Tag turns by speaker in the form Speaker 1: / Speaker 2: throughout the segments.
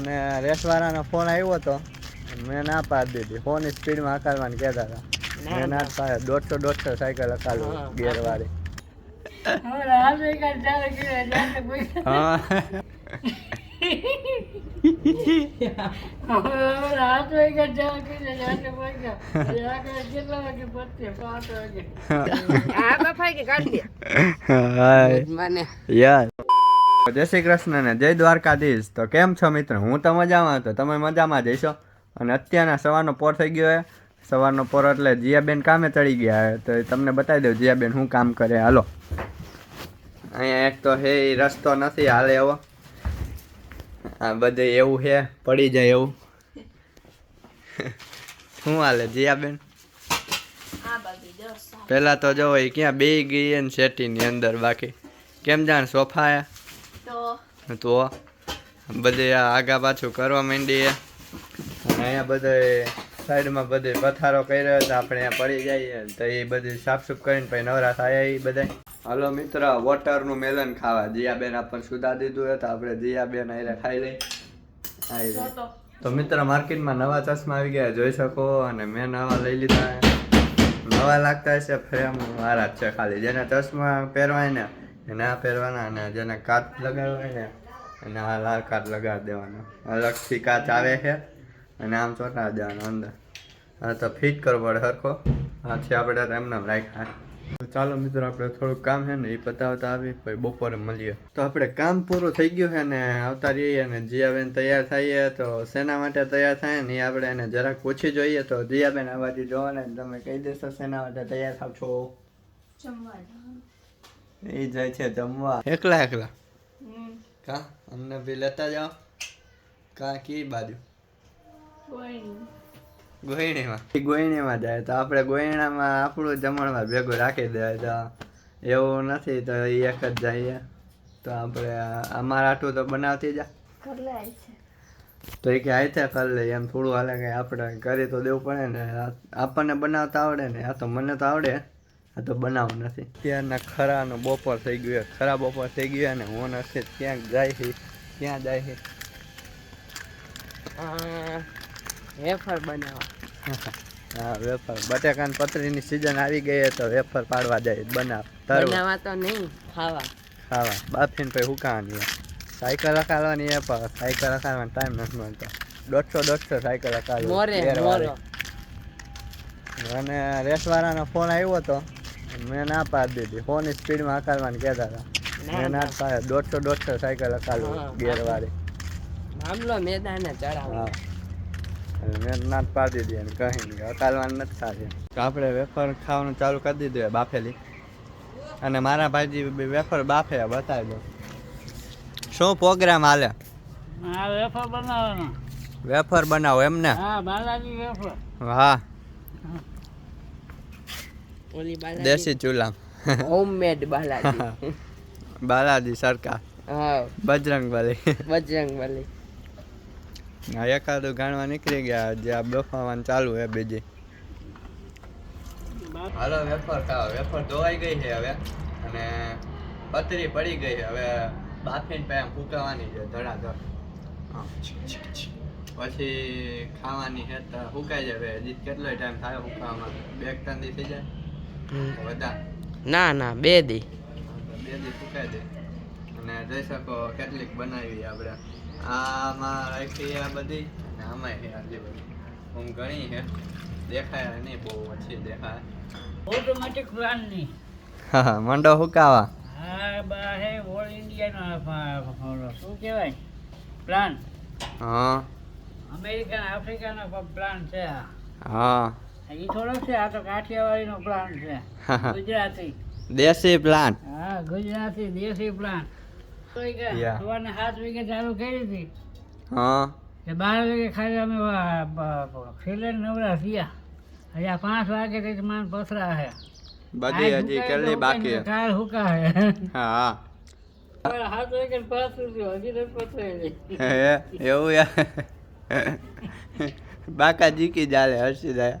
Speaker 1: અને રેસવાળાનો ફોન આવ્યો હતો, મેં ના પાડી દીધી. ફોનની સ્પીડમાં હકાલવાની કહેતા હતા, મેં ના પાડે. 150 સાયકલ હકાલું ગેરવાળી. હા જય શ્રી કૃષ્ણ ને જય દ્વારકાધીશ. તો કેમ છો મિત્રો? હું તો મજામાં હતો, તમે મજામાં જઈશો. અને અત્યારના સવારનો પોર થઈ ગયો છે. સવારનો પોર એટલે જીયાબેન કામે ચડી ગયા. તો તમને બતાવી દઉં જીયાબેન શું કામ કરે. હાલો, અહીંયા એક તો હે રસ્તો નથી હાલે એવો, આ બધે એવું છે પડી જાય એવું. શું હાલે જીયાબેન? પેલા તો જો એ ક્યાં બે ગઈ ને શેટીની અંદર. બાકી કેમ જાણ સોફા તો બધે આગા પાછું કરવા માંડી. અને અહીંયા બધે સાઈડમાં બધે પથારો કર્યો તો આપણે અહીંયા પડી જઈએ તો એ બધી સાફસૂફ કરીને પછી નવરા થાય એ બધા. હાલો મિત્ર, વોટરનું મેલન ખાવા જીયાબેન આપણને સુધા દીધું તો આપણે જીયાબેન આયરે ખાઈ લઈ. તો મિત્ર, માર્કેટમાં નવા ચશ્મા આવી ગયા જોઈ શકો. અને મેં નવા લઈ લીધા. નવા લાગતા હશે, ફ્રેમ વાળા જ છે ખાલી. જેને ચશ્મા પહેરવાય ને એને આ પહેરવાના, અને જેને કાચ લગાવવાય ને એને આ લાલ કાચ લગાવી દેવાનો. અલગથી કાચ આવે છે અને આમ ચોંટાડી દેવાનો અંદર. હા તો ફિટ કરવો પડે સરખો. આથી આપણે એમને રાખ્યા. તો ચાલો મિત્રો, આપણે થોડુંક કામ છે ને એ પતાવતા આવી પછી બપોરે મળીએ. તો આપણે કામ પૂરું થઈ ગયું છે ને આવતા રહીએ. અને જીયાબેન તૈયાર થઈએ તો શેના માટે તૈયાર થાય ને એ આપણે એને જરાક પૂછી જોઈએ. તો જીયાબેન આ બાજુ જોવો ને, તમે કહી દેશો શેના માટે તૈયાર થાવ છો? એ જાય છે જમવા. એકલા એકલા કા અમને બી લેતા જાઓ. કા કી બાજુ? ગોયણીમાં જાય તો આપણે ગોયણામાં આપણું જમણવાર ભેગું રાખી દેવાય. તો એવું નથી તો એ એક જ જઈએ. તો આપણે અમારા આટલું તો બનાવતી જા તો એ કે આયતે કરી લે એમ. થોડું હાલે કે આપણે કરી તો દેવું પડે ને. આપણને બનાવતા આવડે ને, આ તો મને તો આવડે, આ તો બનાવવું નથી. ત્યારના ખરાનો બપોર થઈ ગયો. ખરા બપોર થઈ ગયા ને હું નથી ક્યાંક જાય છે. ક્યાં જાય છે?
Speaker 2: વેફર બનાવવા.
Speaker 1: હા વેફર. બટેકાની પતરીની સિઝન આવી ગઈ તો વેફર પાડવા જાય. બનાવવા
Speaker 2: તો નહીં, ખાવા.
Speaker 1: બાફીને પછી હુકાવાની. સાયકલ હકાલવાની એ પણ સાયકલ હકાલવાનો ટાઈમ નથી મળતો. 150 સાયકલ હકાલવાની. અને રેસવાળાનો ફોન આવ્યો હતો, મેં ના પાડી દીધી. ફોનની સ્પીડમાં હકાલવાની કહેતા હતા, મેં ના પાડે. 150 સાયકલ હકાલું ગેરવાળી.
Speaker 2: મામલો મેદાને ચડાવ.
Speaker 1: હા, મેં ના પાડી દીધી અને કહી નહીં હકાલવાનું નથી સારી. તો આપણે વેફર ખાવાનું ચાલુ કરી દીધું બાફેલી. અને મારા ભાઈજી વેફર બાફે બતાવી દો. શું પ્રોગ્રામ હાલે?
Speaker 2: વેફર બનાવવાનો.
Speaker 1: વેફર બનાવો એમને?
Speaker 2: હા, બાલાજી વેફર.
Speaker 1: હા,
Speaker 2: ઓલી બાલાજી
Speaker 1: દેશી ચૂલા.
Speaker 2: હોમમેડ બાલાજી.
Speaker 1: બાલાજી સરકાર.
Speaker 2: હા, બજરંગબલી.
Speaker 1: એકાદું ગાણવા નીકળી ગયા. જે આ બફાવાનું ચાલુ હે બીજી. હાલો વેફર ખાવા. વેફર ધોવાઈ ગઈ છે હવે અને પતરી પડી ગઈ છે. હવે બાફીને પછી આમ ફૂંકાવાની છે ધડાધડ. પછી ખાવાની છે તો ફૂંકાઈ જાય. હજી કેટલો ટાઈમ થાય ફૂંકાવામાં? 2-3 દી થઈ જાય વધારે?
Speaker 2: ના 2 દી.
Speaker 1: 2 દી ફૂંકાઈ દે. અને જોઈ શકો કેટલીક બનાવી આપણે. આમાં રાખી આ બધી અને આમાં છે આટલી બધી. હું ઘણી છે, દેખાય નહીં બહુ ઓછી દેખાય.
Speaker 2: ઓટોમેટિક પ્લાન ની.
Speaker 1: હા, મંડો હુકાવા.
Speaker 2: હા, બા હે ઓલ ઇન્ડિયાનો શું કહેવાય પ્લાન.
Speaker 1: હા,
Speaker 2: અમેરિકન આફ્રિકાનો પ્લાન છે.
Speaker 1: હા,
Speaker 2: એ થોડો છે. આ તો કાઠિયાવાડીનો પ્લાન છે. ગુજરાતી
Speaker 1: દેશી પ્લાન.
Speaker 2: હા, ગુજરાતી દેશી પ્લાન. સવારના 7 વાગે ચાલુ કરી હતી.
Speaker 1: હા,
Speaker 2: 12 વાગે ખાલી અમે ખેલે નવરા થયા. હજી 5 વાગે કઈક માન પથરા છે
Speaker 1: બધી હજી કેટલી બાકી છે.
Speaker 2: કાલ હુકા છે.
Speaker 1: હા,
Speaker 2: 7 વાગે પાછું હજી તો પથરાય.
Speaker 1: એવું યાર બાકા જીકી જાલે હસી જાય.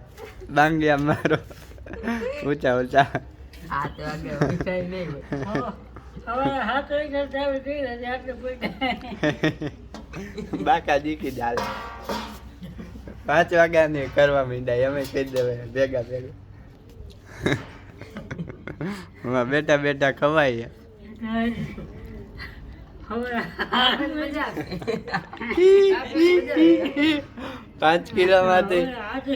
Speaker 1: બાંગ્યા મારો ઊંચા
Speaker 2: 8 વાગે ઉઠાય નહીં. હવે 7 વાગે ચાલુ કરી આટલે કોઈ
Speaker 1: બાકા દીકી ચાલે 5 વાગ્યાની કરવા માંડ્યા અમે કહી દેવાય ભેગા ભેગા બેટા બેટા ખવાય પાંચ કિલોમાંથી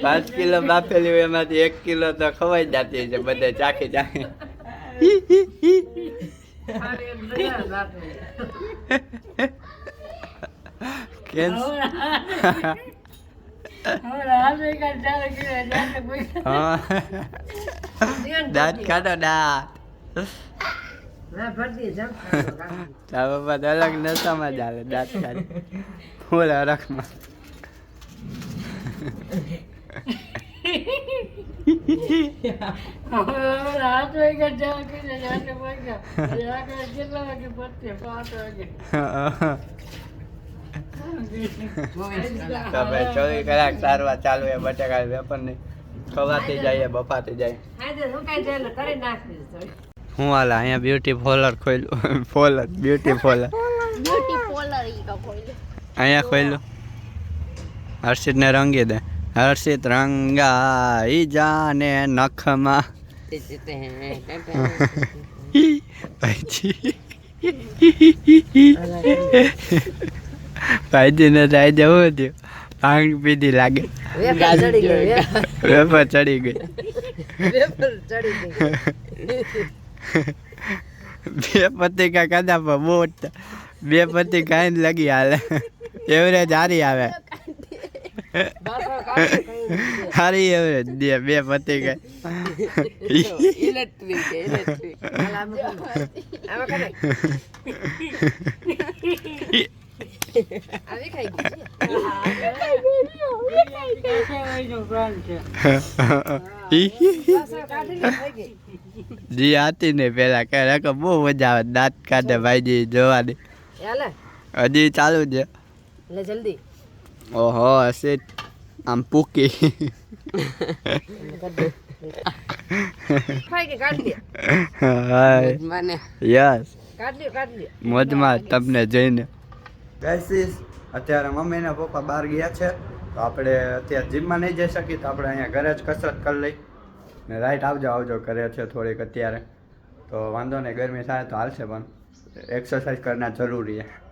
Speaker 1: 5 કિલો બાફેલી હોય એમાંથી 1 કિલો તો ખવાઈ જતી છે બધે ચાખી ચાખી દાંત કાઢો દાંત પપ્પા તો અલગ નશામાં ચાલે દાંત કાઢે ફૂલ હરખમાં તો ભાઈ 24 કલાક સારવાર ચાલુ એ બટેકા વેપર ની ખવાતી જાય બફાતી જાય હું હાલ અહીંયા બ્યુટી ફોલર ખોલ્યું ફોલર બ્યુટી ફોલર અહીંયા ખોલ્યું હર્ષિત ને રંગી દે હર્ષિત રંગાઈ જાને નખમાં ભાઈજી ને જાય જવું થયું ભાંગ પીધી લાગે વેફર ચડી ગઈ બે પત્રિકા કદા પર મોટ બે પત્રિકા લગી હાલે એવરેજ હારી આવે હારી એવરેજ દે બે પત્રિકા જી આતી ને પેલા કે બહુ મજા આવે દાંત કાઢે ભાઈજી જોવાની હજી ચાલુ છે
Speaker 3: જલ્દી
Speaker 1: ઓહો હશે આમ પૂકી યસ મોજમાં તમને જોઈને ગાઈસ અત્યારે મમ્મી ને પપ્પા બહાર ગયા છે તો આપણે અત્યારે જીમમાં નહીં જઈ શકીએ તો આપણે અહીંયા ઘરે જ કસરત કરી લઈ ને રાઈટ આવજો કરે છે થોડીક અત્યારે તો વાંધો નહીં ગરમી થાય તો હાલશે પણ એક્સરસાઇઝ કરના જરૂરી છે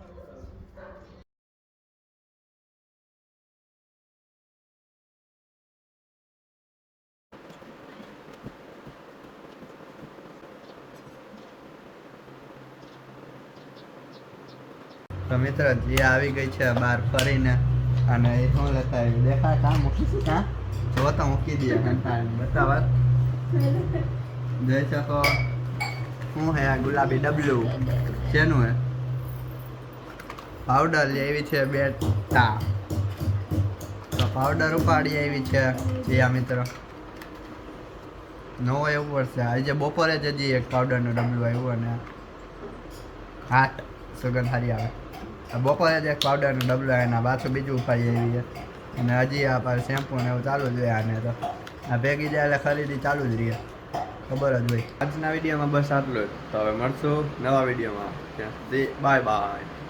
Speaker 1: તો મિત્ર જે આવી ગઈ છે બહાર ફરીને અને એ શું લેતા આવી દેખા કાં મૂકીશું કાં જો તો મૂકી દઈએ બતાવા જોઈ શકો શું હે આ ગુલાબી ડબલું શેનું હે પાવડર લેવી છે 2 ટા તો પાવડર ઉપાડી આવી છે જે મિત્ર નવો એવું પડશે આજે બપોરે જ હજી એક પાવડરનું ડબલું આવ્યું અને હાટ સુગંધ સારી આવે બપોરે જ એક પાવડરનું ડબલું એના પાછું બીજું ઉપાડી આવી છે અને હજી આ પાસે શેમ્પૂ ને એવું ચાલુ જ હોય આને તો આ ભેગી જાય એટલે ખરીદી ચાલુ જ રહે ખબર જ હોય આજના વિડીયોમાં બસ આટલું જ તો હવે મળશું નવા વિડીયોમાં બાય બાય